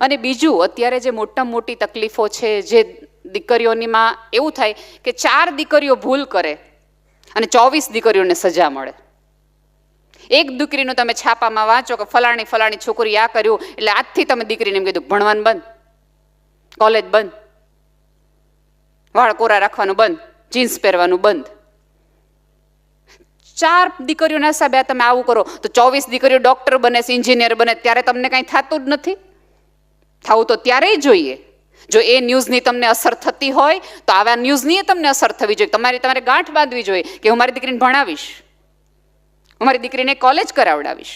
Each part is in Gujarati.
અને બીજું, અત્યારે જે મોટામાં મોટી તકલીફો છે, જે દીકરીઓનીમાં એવું થાય કે 4 દીકરીઓ ભૂલ કરે અને 24 દીકરીઓને સજા મળે. એક દીકરીનું તમે છાપામાં વાંચો કે ફલાણી ફલાણી છોકરી આ કર્યું, એટલે આજથી તમે દીકરીને એમ કીધું ભણવાનું બંધ, કોલેજ બંધ, વાળ કોરા રાખવાનું બંધ, જીન્સ પહેરવાનું બંધ. 4 દીકરીઓના હિસાબે તમે આવું કરો તો 24 દીકરીઓ ડોક્ટર બને છે, એન્જિનિયર બને, ત્યારે તમને કંઈ થતું જ નથી. થવું તો ત્યારેય જોઈએ. જો એ ન્યૂઝની તમને અસર થતી હોય તો આવા ન્યૂઝની તમને અસર થવી જોઈએ. તમારે ગાંઠ બાંધવી જોઈએ કે હું મારી દીકરીને ભણાવીશ, હું મારી દીકરીને કોલેજ કરાવડાવીશ.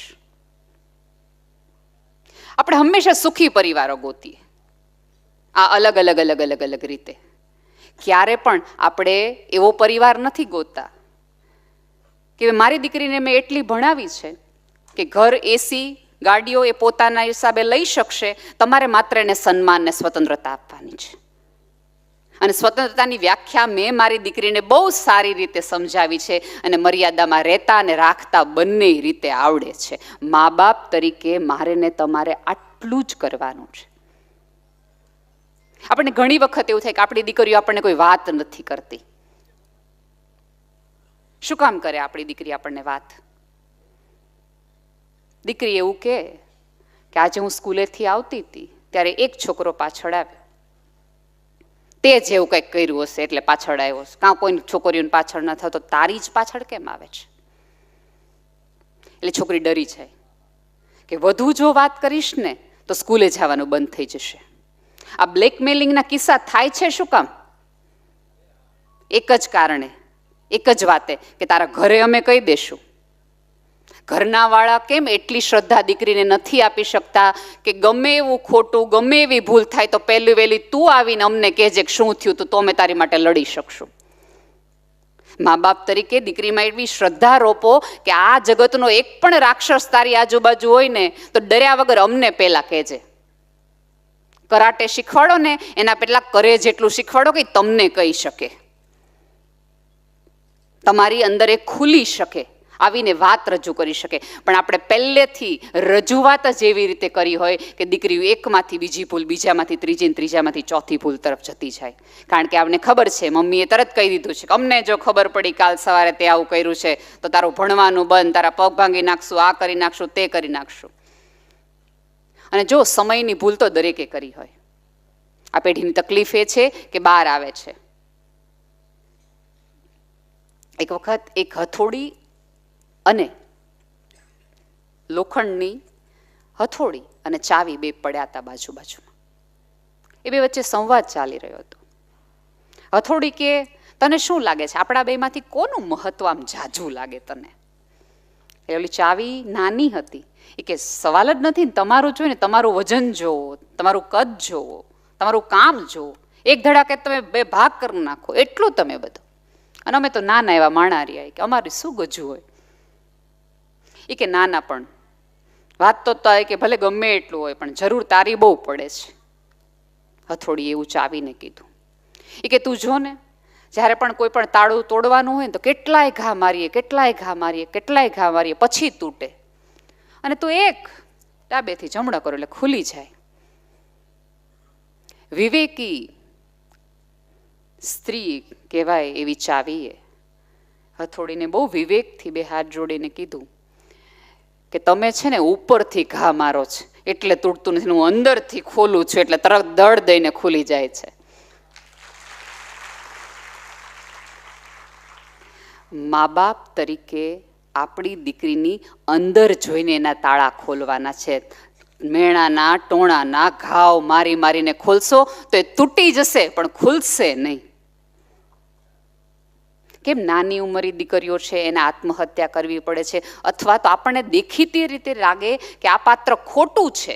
આપણે હંમેશા સુખી પરિવારો ગોતીએ, આ અલગ અલગ અલગ અલગ અલગ રીતે. ક્યારે પણ આપણે એવો પરિવાર નથી ગોતતા કે મારી દીકરીને મેં એટલી ભણાવી છે કે ઘર, એસી, ગાડીઓ એ પોતાના હિસાબે લઈ શકશે, તમારે માત્ર એને સન્માન ને સ્વતંત્રતા આપવાની છે. અને સ્વતંત્રતાની વ્યાખ્યા મેં મારી દીકરીને બહુ સારી રીતે સમજાવી છે અને મર્યાદામાં રહેતા અને રાખતા બંને રીતે આવડે છે. મા બાપ તરીકે મારે ને તમારે આટલું જ કરવાનું છે. આપણને ઘણી વખત એવું થાય કે આપણી દીકરીઓ આપણને કોઈ વાત નથી કરતી. શું કામ કરે આપણી દીકરી આપણને વાત? દીકરી એવું કે આજે હું સ્કૂલેથી આવતી હતી ત્યારે એક છોકરો પાછળ આવ્યો, તે જેવું કંઈક કર્યું હશે એટલે પાછળ આવ્યો હશે. કાં કોઈ છોકરીઓને પાછળ ન થતો, તારી જ પાછળ કેમ આવે છે? એટલે છોકરી ડરી જાય કે વધુ જો વાત કરીશ ને તો સ્કૂલે જવાનું બંધ થઈ જશે. આ બ્લેકમેલિંગના કિસ્સા થાય છે શું કામ? એક જ કારણે, એક જ વાતે કે તારા ઘરે અમે કહી દેશું. ઘરના વાળા કેમ એટલી શ્રદ્ધા દીકરીને નથી આપી શકતા કે ગમે એવું ખોટું, ગમે એવી ભૂલ થાય તો પહેલી વહેલી તું આવીને અમને કહેજે કે શું થયું, તો અમે તારી માટે લડી શકશું. મા બાપ તરીકે દીકરીમાં એવી શ્રદ્ધા રોપો કે આ જગતનો એક પણ રાક્ષસ તારી આજુબાજુ હોય ને તો ડર્યા વગર અમને પહેલા કહેજે. કરાટે શીખવાડો ને એના પહેલા કરે જેટલું શીખવાડો કે તમને કહી શકે, તમારી અંદર એ ખુલી શકે, આવીને વાત રજૂ કરી શકે. પણ આપણે પહેલેથી રજૂઆત જ એવી રીતે કરી હોય કે દીકરીઓ એકમાંથી બીજી ભૂલ, બીજામાંથી ત્રીજી, ત્રીજામાંથી ચોથી ભૂલ તરફ જતી જાય. કારણ કે આપણને ખબર છે, મમ્મીએ તરત કહી દીધું છે કે અમને જો ખબર પડી કાલ સવારે તે આવું કર્યું છે તો તારું ભણવાનું બંધ, તારા પગ ભાંગી નાખશું, આ કરી નાખશું, તે કરી નાખશું. અને જો સમયની ભૂલ તો દરેકે કરી હોય. આ પેઢીની તકલીફ એ છે કે બહાર આવે છે. એક વખત એક હથોડી અને લોખંડની હથોડી અને ચાવી બે પડ્યા હતા બાજુ બાજુમાં. એ બે વચ્ચે સંવાદ ચાલી રહ્યો હતો. હથોડી કે તને શું લાગે છે આપણા બેમાંથી કોનું મહત્વ આમ જાજુ લાગે તને? એ ઓલી ચાવી નાની હતી. એ કે સવાલ જ નથી, તમારું જોઈને, તમારું વજન જોવો, તમારું કદ જોવો, તમારું કામ જોવો, એક ધડાકે તમે બે ભાગ કરી નાખો, એટલું તમે બધું. અને અમે તો નાના એવા માણા રહ્યા કે અમારી શું ગજુ હોય. એ કે નાના પણ વાત તો થાય કે ભલે ગમે એટલું હોય પણ જરૂર તારી બહુ પડે છે. હથોડી એવું ચાવીને કીધું. એ કે તું જો ને, જ્યારે પણ કોઈ પણ તાળું તોડવાનું હોય ને તો કેટલાય ઘા મારીએ, કેટલાય ઘા મારીએ, કેટલાય ઘા મારીએ, પછી તૂટે. અને તું એક ડાબેથી જમણા કરો એટલે ખુલી જાય. વિવેકી સ્ત્રી કહેવાય એવી ચાવીએ હથોડીને બહુ વિવેકથી બે હાથ જોડીને કીધું કે તમે છે ને ઉપરથી ઘા મારો છે એટલે તૂટતું નથી, હું અંદરથી ખોલું છું એટલે તરત દળ દઈને ખુલી જાય છે. મા બાપ તરીકે આપણી દીકરીની અંદર જોઈને એના તાળા ખોલવાના છે. મેણાના ટોણાના ઘાવ મારી મારીને ખોલશો તો એ તૂટી જશે પણ ખુલશે નહીં. કેમ નાની ઉંમરી દીકરીઓ છે એને આત્મહત્યા કરવી પડે છે, અથવા તો આપણને દેખીતી રીતે લાગે કે આ પાત્ર ખોટું છે,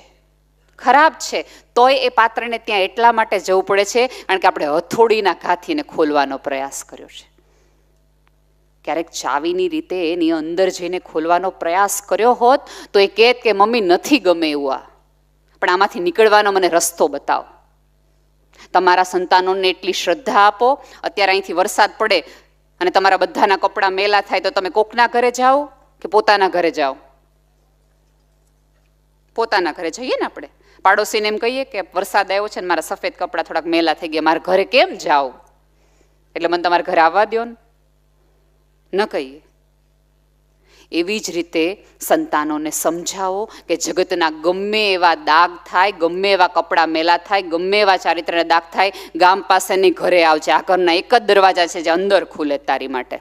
ખરાબ છે, તોય એ પાત્રને ત્યાં એટલા માટે જવું પડે છે કારણ કે આપણે હથોડીના ઘાથીને ખોલવાનો પ્રયાસ કર્યો છે. ક્યારેક ચાવીની રીતે એની અંદર જઈને ખોલવાનો પ્રયાસ કર્યો હોત તો એ કહેત કે મમ્મી નથી ગમે એવું આ, પણ આમાંથી નીકળવાનો મને રસ્તો બતાવો. તમારા સંતાનોને એટલી શ્રદ્ધા આપો. અત્યારે અહીંથી વરસાદ પડે અને તમારા બધાના કપડાં મેલા થાય તો તમે કોકના ઘરે જાઓ કે પોતાના ઘરે જાઓ? પોતાના ઘરે જઈએ ને આપણે, પાડોશીને એમ કહીએ કે વરસાદ આવ્યો છે ને મારા સફેદ કપડાં થોડાક મેલા થઈ ગયા, મારા ઘરે કેમ જાઉં, એટલે મને તમારા ઘરે આવવા દો ને, ન કહીએ. એવી જ રીતે સંતાનોને સમજાવો કે જગતના ગમે એવા દાગ થાય, ગમે એવા કપડાં મેલા થાય, ગમે એવા ચારિત્રના દાગ થાય, ગામ પાસેની ઘરે આવજે, આ ઘરના એક જ દરવાજા છે જે અંદર ખુલે તારી માટે.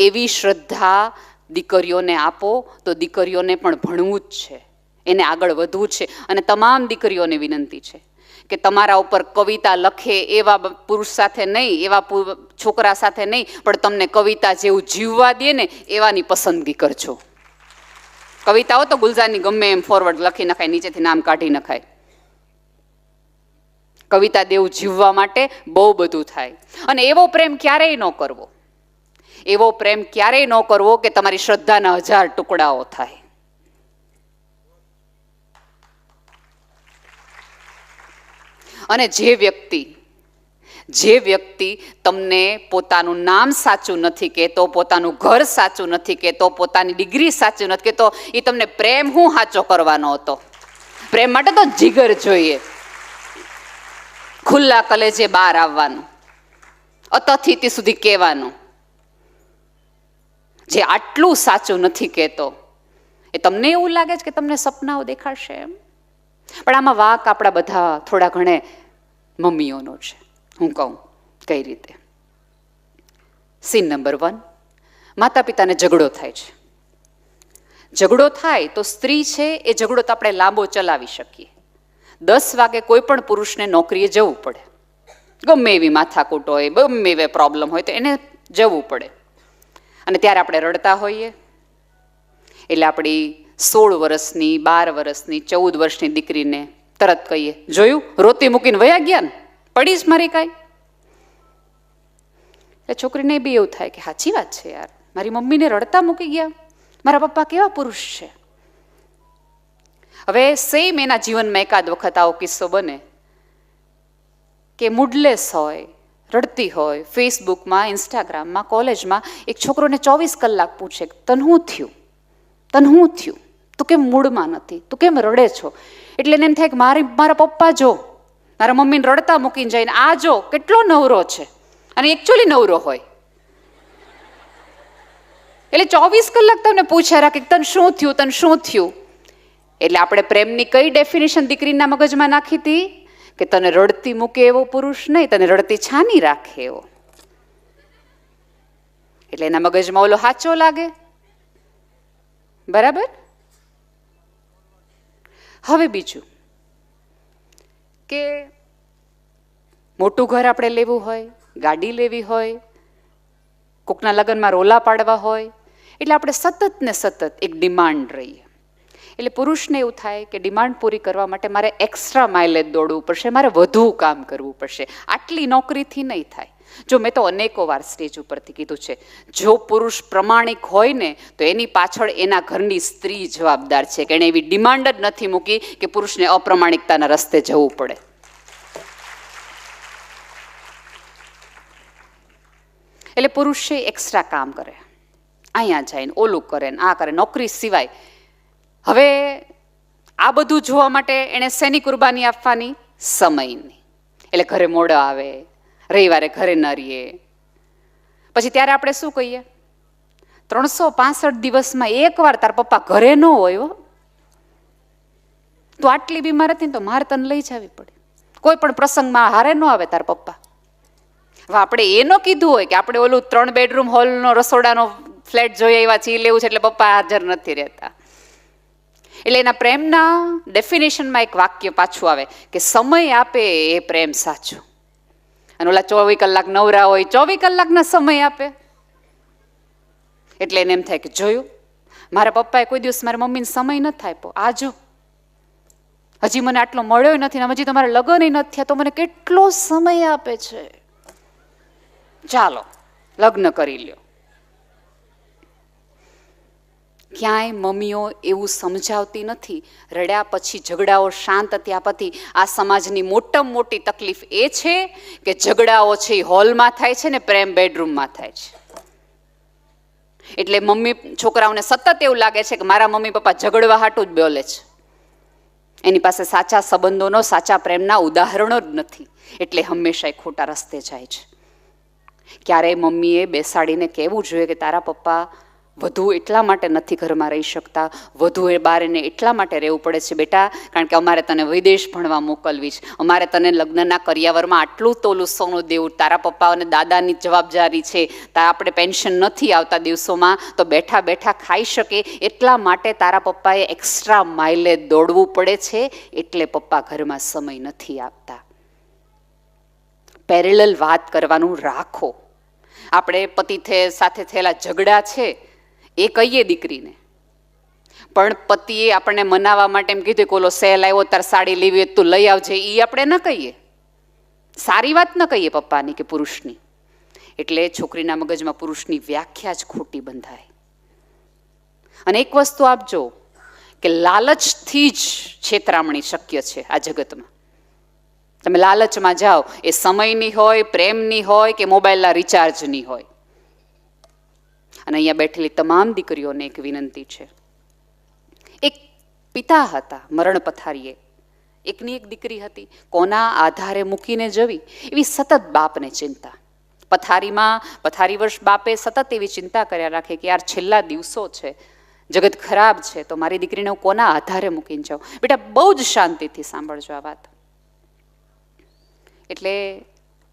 એવી શ્રદ્ધા દીકરીઓને આપો તો દીકરીઓને પણ ભણવું જ છે, એને આગળ વધવું છે. અને તમામ દીકરીઓને વિનંતી છે કે તમારા ઉપર કવિતા લખે એવા પુરુષ સાથે નહીં, એવા છોકરા સાથે નહીં, પણ તમને કવિતા જેવું જીવવા દે ને એવાની પસંદગી કરજો. કવિતાઓ તો ગુલજારની ગમે એમ ફોરવર્ડ લખી નખાય, નીચેથી નામ કાઢી નખાય. કવિતા દેવું જીવવા માટે બહુ બધું થાય. અને એવો પ્રેમ ક્યારેય ન કરવો, એવો પ્રેમ ક્યારેય ન કરવો કે તમારી શ્રદ્ધાના 1000 ટુકડાઓ થાય. અને જે વ્યક્તિ તમને પોતાનું નામ સાચું નથી કહેતો, પોતાનું ઘર સાચું નથી કહેતો, પોતાની ડિગ્રી સાચું નથી કહેતો, એ તમને પ્રેમ હું સાચો કરવાનો હતો? પ્રેમ માટે તો જીગર જોઈએ, ખુલ્લા કલેજે બહાર આવવાનું, અતથિતિ સુધી કહેવાનું. જે આટલું સાચું નથી કહેતો એ તમને એવું લાગે છે કે તમને સપનાઓ દેખાડશે એમ, પણ આમાં વાંક આપણા બધા થોડા ઘણે મમ્મીઓનો છે. હું કહું કઈ રીતે. સીન નંબર 1, માતા પિતાને ઝઘડો થાય છે. ઝઘડો થાય તો સ્ત્રી છે એ ઝઘડો તો આપણે લાંબો ચલાવી શકીએ. 10 વાગે કોઈ પણ પુરુષને નોકરીએ જવું પડે, ગમે એવી માથાકૂટ હોય, ગમે એવી પ્રોબ્લેમ હોય તો એને જવું પડે. અને ત્યારે આપણે રડતા હોઈએ. એટલે આપણી 16 વર્ષની, 12 વર્ષની, 14 વર્ષની દીકરીને તરત કહીએ, જોયું રોતી મૂકીને વયા ગયા ને, પડીશ મારી કાંઈ. એટલે છોકરીને બી એવું થાય કે સાચી વાત છે યાર, મારી મમ્મીને રડતા મૂકી ગયા, મારા પપ્પા કેવા પુરુષ છે. હવે સેમ એના જીવનમાં એકાદ વખત આવો કિસ્સો બને કે મૂડલેસ હોય, રડતી હોય, ફેસબુકમાં, ઇન્સ્ટાગ્રામમાં, કોલેજમાં એક છોકરોને 24 કલાક પૂછે તને શું થયું, તને શું થયું, તું કેમ મૂડમાં નથી, તું કેમ રડે છો. એટલે એને એમ થાય કે મારા પપ્પા જો મારા મમ્મીને રડતા મૂકીને જઈને આ જો કેટલો નવરો છે, અને એકચ્યુઅલી નવરો હોય. એટલે 24 કલાક તમને પૂછ્યા રાખે તને શું થયું, તને શું થયું. એટલે આપણે પ્રેમની કઈ ડેફિનેશન દીકરીના મગજમાં નાખી હતી કે તને રડતી મૂકે એવો પુરુષ નહીં, તને રડતી છાની રાખે એવો. એટલે એના મગજમાં ઓલો સાચો લાગે. બરાબર. હવે બીજું કે મોટું ઘર આપણે લેવું હોય, ગાડી લેવી હોય, કોકના લગ્નમાં રોલા પાડવા હોય, એટલે આપણે સતત ને સતત એક ડિમાન્ડ રહીએ. એટલે પુરુષને એવું થાય કે ડિમાન્ડ પૂરી કરવા માટે મારે એક્સ્ટ્રા માઇલેજ દોડવું પડશે, મારે વધુ કામ કરવું પડશે, આટલી નોકરીથી નહીં થાય. જો મેં તો અનેકો વાર સ્ટેજ ઉપરથી કીધું છે, જો પુરુષ પ્રમાણિક હોય ને તો એની પાછળ એના ઘરની સ્ત્રી જવાબદાર છે કે એણે એવી ડિમાન્ડ જ નથી મૂકી કે પુરુષને અપ્રમાણિકતાના રસ્તે જવું પડે. એટલે પુરુષ છે એક્સ્ટ્રા કામ કરે, અહીંયા જઈને ઓલું કરે ને આ કરે, નોકરી સિવાય. હવે આ બધું જોવા માટે એણે શેની કુરબાની આપવાની? સમયની. એટલે ઘરે મોડા આવે, રવિવારે ઘરે ન રહીએ. પછી ત્યારે આપણે શું કહીએ? 365 દિવસમાં એકવાર તાર પપ્પા ઘરે ન હોય હો, તું આટલી બીમાર હતી ને તો મારે તને લઈ જવી પડે, કોઈ પણ પ્રસંગમાં હારે ન આવે તાર પપ્પા. હવે આપણે એ ન કીધું હોય કે આપણે ઓલું 3 બેડરૂમ હોલનો રસોડાનો ફ્લેટ જોઈએ એવા ચી લેવું છે એટલે પપ્પા હાજર નથી રહેતા. એટલે એના પ્રેમના ડેફિનેશનમાં એક વાક્ય પાછું આવે કે સમય આપે એ પ્રેમ સાચો. અને ઓલા 24 કલાક નવરા હોય, 24 કલાકના સમય આપે. એટલે એને એમ થાય કે જોયું મારા પપ્પાએ કોઈ દિવસ મારા મમ્મીને સમય નથી આપ્યો, આ જો હજી મને આટલો મળ્યો નથી ને હજી તો મારા લગ્ન નથી થયા તો મને કેટલો સમય આપે છે, ચાલો લગ્ન કરી લ્યો. ક્યાંય મમ્મીઓ એવું સમજાવતી નથી. રડ્યા પછી, ઝઘડાઓ શાંત થયા પછી આ સમાજની મોટામાં મોટી તકલીફ એ છે કે ઝઘડાઓ છે એ હોલમાં થાય છે ને પ્રેમ બેડરૂમમાં થાય છે. એટલે મમ્મી છોકરાઓને સતત એવું લાગે છે કે મારા મમ્મી પપ્પા ઝઘડવા હાટું જ બોલે છે. એની પાસે સાચા સંબંધોનો, સાચા પ્રેમના ઉદાહરણો જ નથી, એટલે હંમેશા એ ખોટા રસ્તે જાય છે. ક્યારેય મમ્મીએ બેસાડીને કહેવું જોઈએ કે તારા પપ્પા વધુ એટલા માટે નથી ઘરમાં રહી શકતા, વધુ એ બહાર એને એટલા માટે રહેવું પડે છે બેટા, કારણ કે અમારે તને વિદેશ ભણવા મોકલવી છે, અમારે તને લગ્નના કરિયાવરમાં આટલું તોલું સોનું દેવું, તારા પપ્પા અને દાદાની જવાબદારી છે, આપણે પેન્શન નથી આવતા દિવસોમાં તો બેઠા બેઠા ખાઈ શકે, એટલા માટે તારા પપ્પાએ એક્સ્ટ્રા માઇલે દોડવું પડે છે, એટલે પપ્પા ઘરમાં સમય નથી આપતા. પેરેલલ વાત કરવાનું રાખો. આપણે પતિ સાથે થયેલા ઝઘડા છે એ કહીએ દીકરીને, પણ પતિએ આપણને મનાવવા માટે એમ કીધું કે ઓલો સેલ આવ્યો તાર સાડી લેવી હોય તું લઈ આવજે, એ આપણે ન કહીએ, સારી વાત ન કહીએ પપ્પાની કે પુરુષની. એટલે છોકરીના મગજમાં પુરુષની વ્યાખ્યા જ ખોટી બંધાય. અને એક વસ્તુ આપજો કે લાલચથી જ છેતરામણી શક્ય છે આ જગતમાં. તમે લાલચમાં જાઓ, એ સમયની હોય, પ્રેમની હોય કે મોબાઈલના રિચાર્જની હોય. અને અહીંયા બેઠેલી તમામ દીકરીઓને એક વિનંતી છે. એક પિતા હતા મરણ પથારીએ, એકની એક દીકરી હતી, કોના આધારે મૂકીને જવી એવી સતત બાપને ચિંતા. પથારી વર્ષ બાપે સતત એવી ચિંતા કર્યા રાખે કે યાર છેલ્લા દિવસો છે, જગત ખરાબ છે, તો મારી દીકરીને હું કોના આધારે મૂકીને જાઉં. બેટા બહુ જ શાંતિથી સાંભળજો આ વાત. એટલે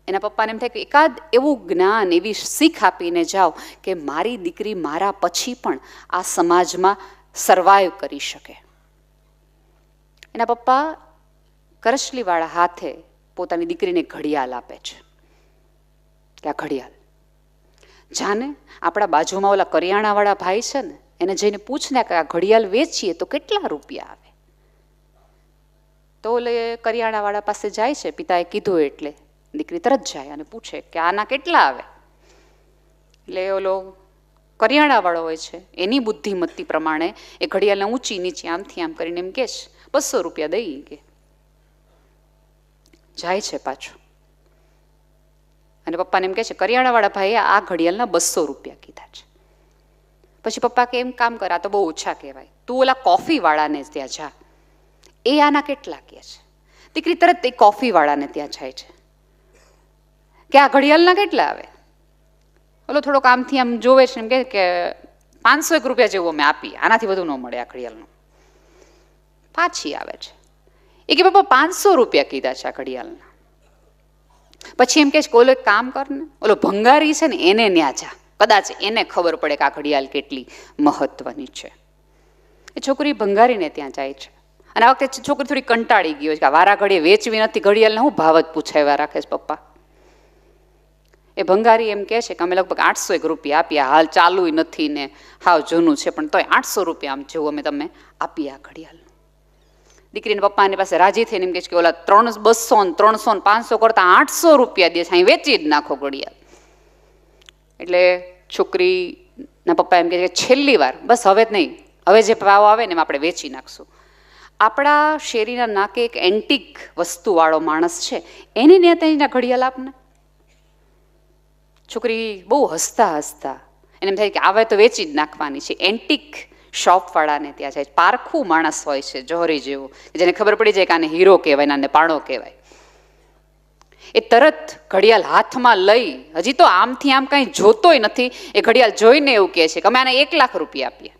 એના પપ્પાને એમ થાય કે એકાદ એવું જ્ઞાન, એવી શીખ આપીને જાઓ કે મારી દીકરી મારા પછી પણ આ સમાજમાં સર્વાઈવ કરી શકે. એના પપ્પા કરચલીવાળા હાથે પોતાની દીકરીને ઘડિયાળ આપે છે કે આ ઘડિયાળ જાને આપણા બાજુમાં ઓલા કરિયાણાવાળા ભાઈ છે ને, એને જઈને પૂછને કે આ ઘડિયાળ વેચીએ તો કેટલા રૂપિયા આવે. તો ઓલે કરિયાણાવાળા પાસે જાય છે, પિતાએ કીધું એટલે દીકરી તરત જાય અને પૂછે કે આના કેટલા આવે. એટલે ઓલો કરિયાણાવાળો હોય છે, એની બુદ્ધિમત્તી પ્રમાણે એ ઘડિયાળને ઊંચી નીચે આમથી આમ કરીને એમ કહે છે 200 રૂપિયા દઈ કે જાય છે પાછો. અને પપ્પાને એમ કહે છે કરિયાણાવાળા ભાઈએ આ ઘડિયાળના 200 રૂપિયા કીધા છે. પછી પપ્પા કે એમ કામ કર, આ તો બહુ ઓછા કહેવાય, તું ઓલા કોફીવાળાને ત્યાં જા, એ આના કેટલા કહે છે. દીકરી તરત એ કોફીવાળાને ત્યાં જાય છે કે આ ઘડિયાળના કેટલા આવે. ઓલો થોડોક આમથી આમ જોવે છે, એમ કે 501 રૂપિયા જેવું અમે આપીએ, આનાથી વધુ ન મળે આ ઘડિયાળનું. પાછી આવે છે, એ કે પપ્પા 500 રૂપિયા કીધા છે આ ઘડિયાળના. પછી એમ કે છે કે ઓલો એક કામ કર ને, ઓલો ભંગારી છે ને એને ન્યા જા, કદાચ એને ખબર પડે કે આ ઘડિયાળ કેટલી મહત્વની છે. એ છોકરી ભંગારીને ત્યાં જાય છે. અને આ વખતે છોકરી થોડી કંટાળી ગઈ હોય કે વારા ઘડીએ વેચવી નથી ઘડિયાળને, હું ભાવ જ પૂછાવ્યા રાખે છે પપ્પા. એ ભંગારી એમ કહે છે કે અમે લગભગ 801 રૂપિયા આપ્યા, હાલ ચાલુ નથી ને હાવ જૂનું છે, પણ તોય 800 રૂપિયા આમ જેવું અમે તમે આપીએ આ ઘડિયાળનું. દીકરીને પપ્પાની પાસે રાજી થઈને એમ કહે છે કે ઓલા 200 ને 300 ને 500 કરતા 800 રૂપિયા દે છે, અહીં વેચી જ નાખો ઘડિયાળ. એટલે છોકરીના પપ્પા એમ કહે છે કે છેલ્લી વાર, બસ હવે જ નહીં, હવે જે ભાવ આવે ને એમ આપણે વેચી નાખશું. આપણા શેરીના નાકે એક એન્ટિક વસ્તુવાળો માણસ છે, એની ને તેના ઘડિયાળ આપને. છોકરી બહુ હસતા હસતા એને એમ થાય કે આવે તો વેચી જ નાખવાની છે. એન્ટિક શોપવાળાને ત્યાં જાય, પારખું માણસ હોય છે જોહરી જેવું, જેને ખબર પડી જાય કે આને હીરો કહેવાય ને આને પાણો કહેવાય. એ તરત ઘડિયાળ હાથમાં લઈ, હજી તો આમથી આમ કાંઈ જોતોય નથી, એ ઘડિયાળ જોઈને એવું કહે છે કે અમે આને 1 લાખ રૂપિયા આપીએ,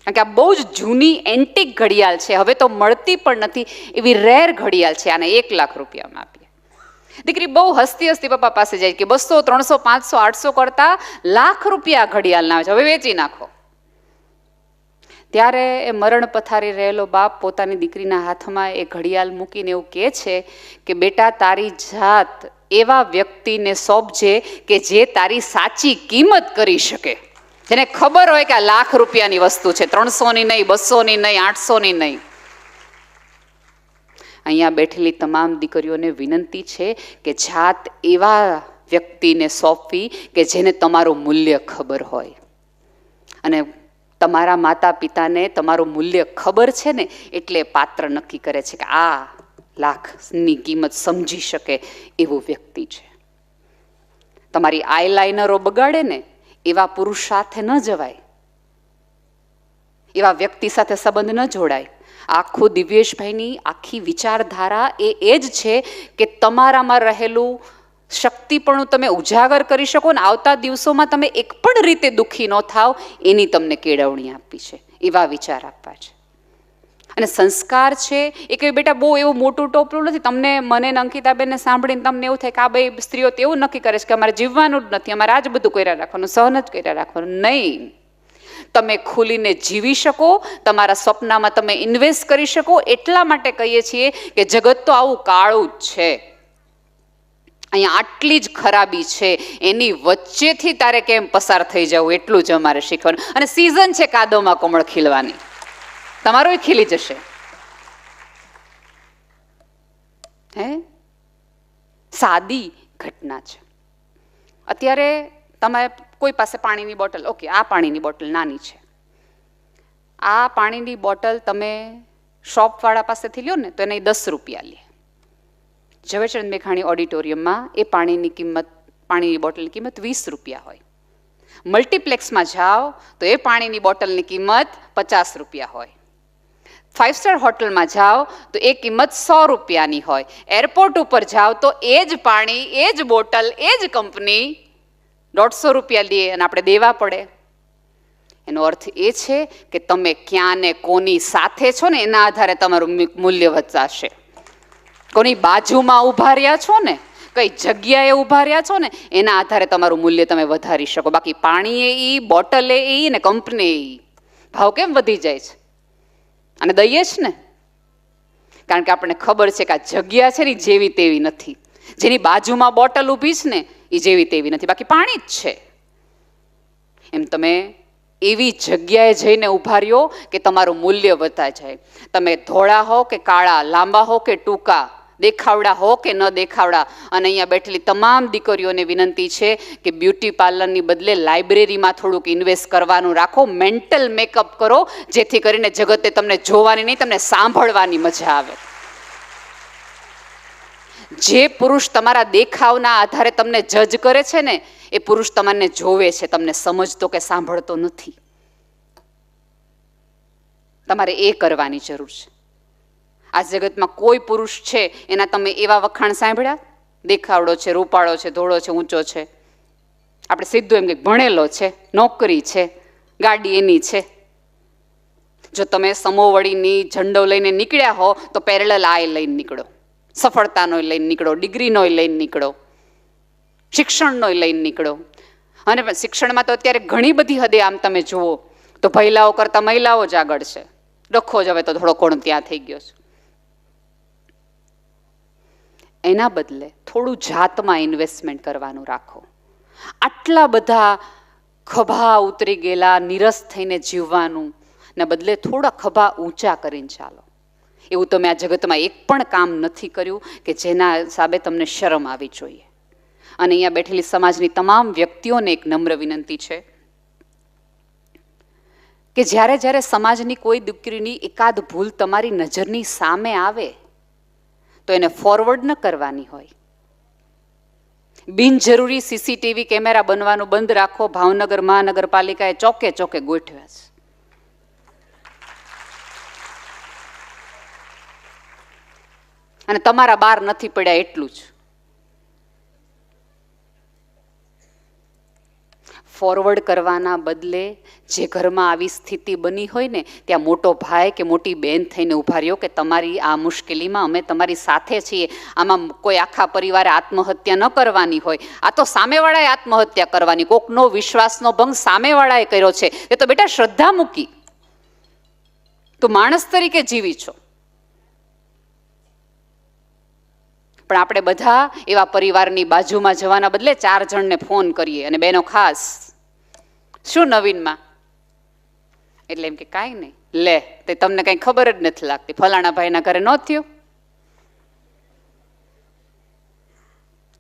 કારણ કે આ બહુ જ જૂની એન્ટિક ઘડિયાળ છે, હવે તો મળતી પણ નથી, એવી રેર ઘડિયાળ છે, આને 1 લાખ રૂપિયામાં આપીએ. દીકરી બહુ હસતી હસતી પપ્પા પાસે જાય કે 200, 300, 500, 800 કરતા લાખ રૂપિયા ઘડિયાળ ના છે, હવે વેચી નાખો. ત્યારે એ મરણ પથારી રહેલો બાપ પોતાની દીકરીના હાથમાં એ ઘડિયાળ મૂકીને એવું કહે છે કે બેટા તારી જાત એવા વ્યક્તિને સોંપજે કે જે તારી સાચી કિંમત કરી શકે, જેને ખબર હોય કે આ લાખ રૂપિયાની વસ્તુ છે, 300ની નહીં, 200ની નહીં, 800ની નહીં. અહીંયા બેઠેલી તમામ દીકરીઓને વિનંતી છે કે જાત એવા વ્યક્તિને સોંપવી કે જેને તમારું મૂલ્ય ખબર હોય. અને તમારા માતા પિતાને તમારું મૂલ્ય ખબર છે ને, એટલે પાત્ર નક્કી કરે છે કે આ લાખની કિંમત સમજી શકે એવું વ્યક્તિ છે. તમારી આઈલાઇનરો બગાડે ને એવા પુરુષ સાથે ન જવાય, એવા વ્યક્તિ સાથે સંબંધ ન જોડાય. આખું દિવ્યેશભાઈની આખી વિચારધારા એ જ છે કે તમારામાં રહેલું શક્તિપણું તમે ઉજાગર કરી શકો ને આવતા દિવસોમાં તમે એક પણ રીતે દુઃખી ન થાવ, એની તમને કેળવણી આપી છે, એવા વિચાર આપવા છે. અને સંસ્કાર છે એ કંઈ બેટા બહુ એવું મોટું ટોપલું નથી. તમને મને અંકિતાબેનને સાંભળીને તમને એવું થાય કે આ બે સ્ત્રીઓ તો એવું નક્કી કરે છે કે અમારે જીવવાનું જ નથી, અમારે આ જ બધું કર્યા રાખવાનું, સહન જ કર્યા રાખવાનું. નહીં, તમે ખુલીને જીવી શકો, તમારા સ્વપ્નમાં તમે ઇન્વેસ્ટ કરી શકો. એટલા માટે કહીએ છીએ કે જગત તો આવું કાળું જ છે, અહીંયા આટલી જ ખરાબી છે, એની વચ્ચેથી તારે કેમ પસાર થઈ જવું એટલું જ અમારે શીખવાનું. અને સિઝન છે કાદવમાં કમળ ખીલવાની, તમારોય ખીલી જશે. હે, સાદી ઘટના છે. અત્યારે તમે કોઈ પાસે પાણીની બોટલ, ઓકે આ પાણીની બોટલ નાની છે, આ પાણીની બોટલ તમે શોપવાળા પાસેથી લ્યો ને તો એને 10 રૂપિયા લે. ઝવેરચંદ મેઘાણી ઓડિટોરિયમમાં એ પાણીની બોટલની કિંમત 20 રૂપિયા હોય. મલ્ટીપ્લેક્સમાં જાઓ તો એ પાણીની બોટલની કિંમત 50 રૂપિયા હોય. 5 સ્ટાર હોટલમાં જાઓ તો એ કિંમત 100 રૂપિયાની હોય. એરપોર્ટ ઉપર જાઓ તો એ જ પાણી, એ જ બોટલ, એ જ કંપની 150 રૂપિયા લે અને આપણે દેવા પડે. એનો અર્થ એ છે કે તમે ક્યાં ને કોની સાથે છો ને એના આધારે તમારું મૂલ્ય વધશે. કોની બાજુમાં ઊભા રહ્યા છો ને, કઈ જગ્યાએ ઊભા રહ્યા છો ને એના આધારે તમારું મૂલ્ય તમે વધારી શકો. બાકી પાણીએ ઈ, બોટલે ઈ ને કંપની ઈ, ભાવ કેમ વધી જાય છે? અને દઈએ જ ને, કારણ કે આપણને ખબર છે કે આ જગ્યા છે ને જેવી તેવી નથી, જેની બાજુમાં બોટલ ઊભી છે ને એ જેવી તેવી નથી, બાકી પાણી જ છે. એમ તમે એવી જગ્યાએ જઈને ઊભા રહ્યો કે તમારું મૂલ્ય વધતા જાય. તમે ધોળા હો કે કાળા, લાંબા હો કે ટૂંકા, દેખાવડા હો કે ન દેખાવડા. અને અહીંયા બેઠેલી તમામ દીકરીઓને વિનંતી છે કે બ્યુટી પાર્લરની બદલે લાઇબ્રેરીમાં થોડુંક ઇન્વેસ્ટ કરવાનું રાખો, મેન્ટલ મેકઅપ કરો, જેથી કરીને જગતે તમને જોવાની નહીં, તમને સાંભળવાની મજા આવે. જે પુરુષ તમારા દેખાવના આધારે તમને જજ કરે છે ને એ પુરુષ તમને જોવે છે, તમને સમજતો કે સાંભળતો નથી. તમારે એ કરવાની જરૂર છે. આ જગતમાં કોઈ પુરુષ છે એના તમે એવા વખાણ સાંભળ્યા? દેખાવડો છે, રૂપાળો છે, ધોળો છે, ઊંચો છે. આપણે સીધું એમ કે ભણેલો છે, નોકરી છે, ગાડી એની છે. જો તમે સમોવડીની ઝંડો લઈને નીકળ્યા હો તો પેરેલલ આ લઈને નીકળો, સફળતાનો લઈને નીકળો, ડિગ્રીનો લઈને નીકળો, શિક્ષણનો લઈને નીકળો. અને શિક્ષણમાં તો અત્યારે ઘણી બધી હદે આમ તમે જુઓ તો ભૈલાઓ કરતા મહિલાઓ જ આગળ છે. ડખો જ હવે તો થોડો કોણ ત્યાં થઈ ગયો છે. એના બદલે થોડું જાતમાં ઇન્વેસ્ટમેન્ટ કરવાનું રાખો. આટલા બધા ખભા ઉતરી ગયેલા નિરસ થઈને જીવવાનું ને બદલે થોડા ખભા ઊંચા કરીને ચાલો. એવું તમે આ જગતમાં એક પણ કામ નથી કર્યું કે જેના હિસાબે તમને શરમ આવી જોઈએ. અને અહીંયા બેઠેલી સમાજની તમામ વ્યક્તિઓને એક નમ્ર વિનંતી છે કે જ્યારે જ્યારે સમાજની કોઈ દીકરીની એકાદ ભૂલ તમારી નજરની સામે આવે તો એને ફોરવર્ડ ન કરવાની હોય. બિનજરૂરી સીસીટીવી કેમેરા બનવાનું બંધ રાખો. ભાવનગર મહાનગરપાલિકાએ ચોકે ચોકે ગોઠવ્યા છે. અને તમારા બાર નથી પડ્યા એટલું જ. ફોરવર્ડ કરવાના બદલે જે ઘરમાં આવી સ્થિતિ બની હોય ને ત્યાં મોટો ભાઈ કે મોટી બેન થઈને ઊભા રહ્યો કે તમારી આ મુશ્કેલીમાં અમે તમારી સાથે છીએ. આમાં કોઈ આખા પરિવારે આત્મહત્યા ન કરવાની હોય, આ તો સામેવાળાએ આત્મહત્યા કરવાની. કોકનો વિશ્વાસનો ભંગ સામેવાળાએ કર્યો છે એ તો બેટા શ્રદ્ધા મૂકી, તું માણસ તરીકે જીવી છો. પણ આપણે બધા એવા પરિવારની બાજુમાં જવાના બદલે 4 જણને ફોન કરીએ અને બેનો ખાસ શું નવીનમાં, એટલે એમ કે કાંઈ નહીં, લે તે તમને કંઈ ખબર જ નથી લાગતી, ફલાણા ભાઈના ઘરે ન થયું.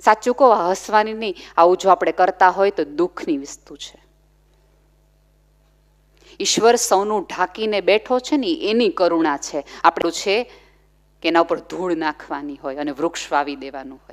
સાચું કહો, હસવાની નહીં, આવું જો આપણે કરતા હોય તો દુઃખની વસ્તુ છે. ઈશ્વર સૌનું ઢાંકીને બેઠો છે ને એની કરુણા છે. આપણું છે કે એના ઉપર ધૂળ નાખવાની હોય અને વૃક્ષ વાવી દેવાનું હોય.